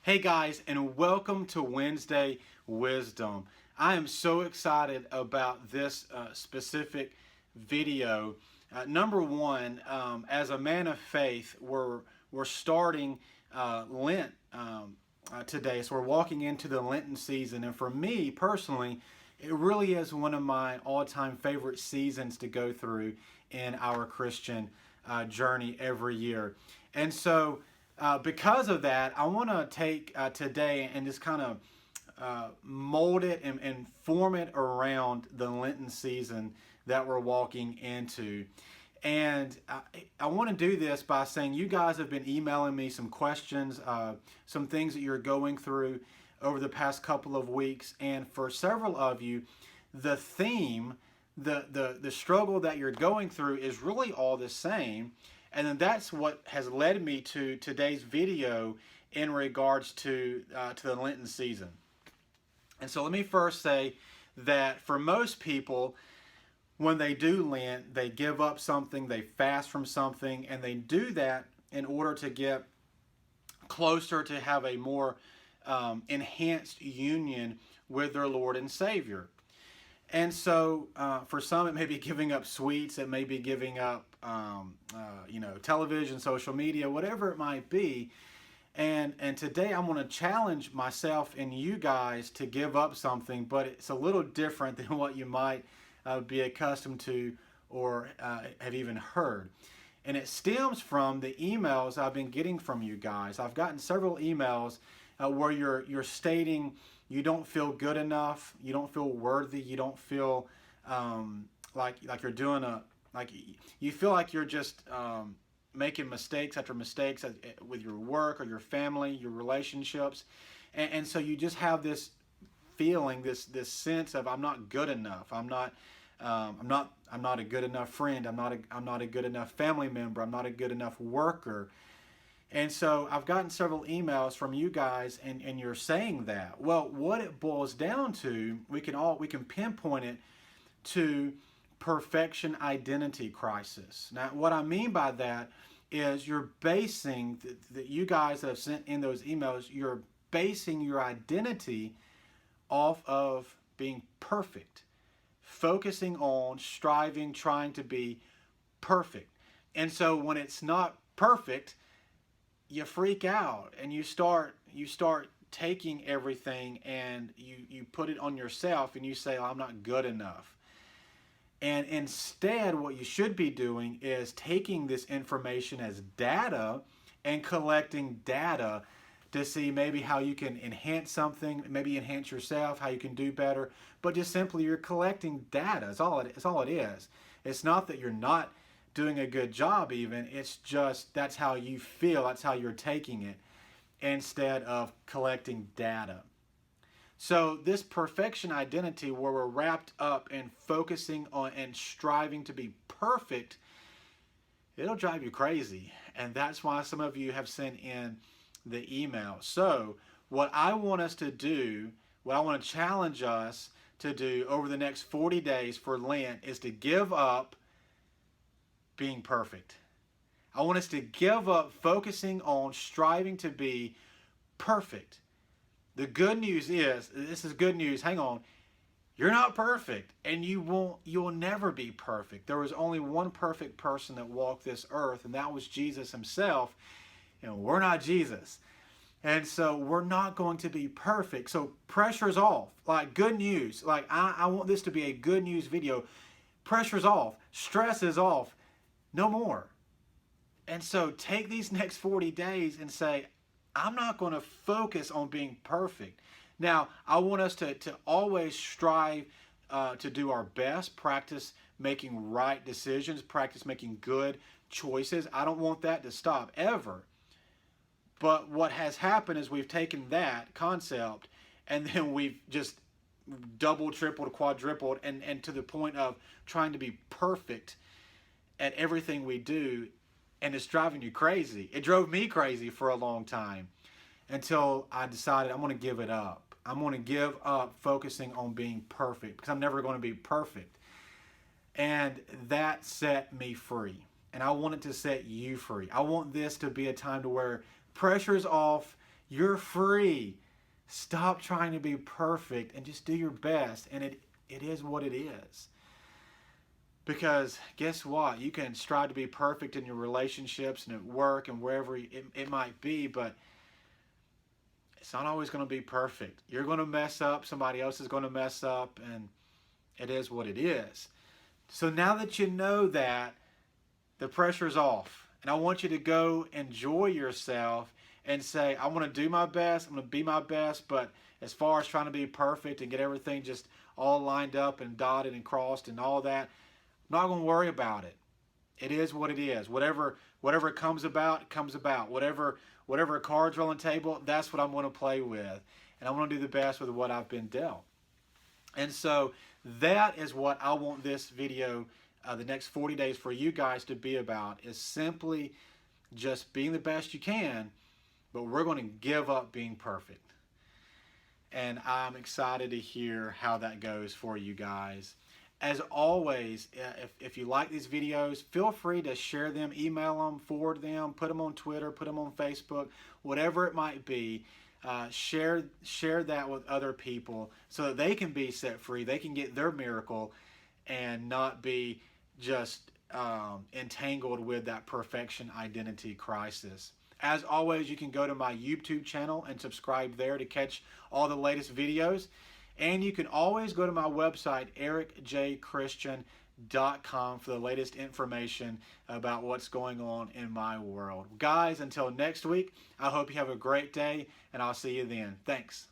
Hey guys, and welcome to Wednesday Wisdom. I am so excited about this specific video. Number one, as a man of faith, we're starting Lent today, so we're walking into the Lenten season. And for me personally, it really is one of my all-time favorite seasons to go through in our Christian journey every year. And so because of that, I want to take today and just kind of mold it and form it around the Lenten season that we're walking into. And I want to do this by saying you guys have been emailing me some questions, some things that you're going through over the past couple of weeks. And for several of you, the theme, the struggle that you're going through is really all the same. And then that's what has led me to today's video in regards to the Lenten season. And so let me first say that for most people, when they do Lent, they give up something, they fast from something, and they do that in order to get closer to have a more enhanced union with their Lord and Savior. And so for some, it may be giving up sweets, it may be giving up, television, social media, whatever it might be. And today I'm going to challenge myself and you guys to give up something, but it's a little different than what you might be accustomed to or have even heard. And it stems from the emails I've been getting from you guys. I've gotten several emails where you're stating you don't feel good enough, you don't feel worthy, you don't feel like you're doing you feel like you're just making mistakes after mistakes with your work or your family, your relationships, and so you just have this feeling, this sense of I'm not good enough. I'm not a good enough friend. I'm not a good enough family member. I'm not a good enough worker. And so I've gotten several emails from you guys, and you're saying that. Well, what it boils down to, we can pinpoint it to perfection identity crisis. Now, what I mean by that is you're basing that you guys that have sent in those emails, you're basing your identity off of being perfect, focusing on striving, trying to be perfect. And so when it's not perfect, you freak out and you start taking everything and you put it on yourself and you say, oh, I'm not good enough. And instead, what you should be doing is taking this information as data and collecting data to see maybe how you can enhance something, maybe enhance yourself, how you can do better. But just simply you're collecting data. It's all it is. It's not that you're not doing a good job even. It's just that's how you feel. That's how you're taking it instead of collecting data. So this perfection identity where we're wrapped up in focusing on and striving to be perfect, it'll drive you crazy. And that's why some of you have sent in the email. So what I want us to do, what I want to challenge us to do over the next 40 days for Lent is to give up being perfect. I want us to give up focusing on striving to be perfect. The good news is, this is good news, hang on, you're not perfect and you'll never be perfect. There was only one perfect person that walked this earth, and that was Jesus himself. We're not Jesus. And so we're not going to be perfect. So pressure's off. Like, good news. Like, I want this to be a good news video. Pressure's off. Stress is off. No more. And so take these next 40 days and say, I'm not going to focus on being perfect. Now, I want us to always strive to do our best, practice making right decisions, practice making good choices. I don't want that to stop ever. But what has happened is we've taken that concept and then we've just doubled, tripled, quadrupled, and to the point of trying to be perfect at everything we do, and it's driving you crazy. It drove me crazy for a long time until I decided I'm going to give it up. I'm going to give up focusing on being perfect because I'm never going to be perfect. And that set me free. And I want it to set you free. I want this to be a time to where pressure's off, You're free. Stop trying to be perfect and just do your best. And it is what it is. Because guess what? You can strive to be perfect in your relationships and at work and wherever it might be, but it's not always going to be perfect. You're going to mess up. Somebody else is going to mess up, and it is what it is. So now that you know that, the pressure's off. And I want you to go enjoy yourself and say, I want to do my best. I'm going to be my best. But as far as trying to be perfect and get everything just all lined up and dotted and crossed and all that, I'm not going to worry about it. It is what it is. Whatever comes about, it comes about. Whatever cards are on the table, that's what I'm going to play with. And I'm going to do the best with what I've been dealt. And so that is what I want this video, the next 40 days for you guys to be about, is simply just being the best you can, but we're going to give up being perfect. And I'm excited to hear how that goes for you guys. As always, if you like these videos, feel free to share them, email them, forward them, put them on Twitter, put them on Facebook, whatever it might be. Share that with other people so that they can be set free. They can get their miracle and not be just entangled with that perfection identity crisis. As always, you can go to my YouTube channel and subscribe there to catch all the latest videos. And you can always go to my website, ericjchristian.com, for the latest information about what's going on in my world. Guys, until next week, I hope you have a great day, and I'll see you then. Thanks.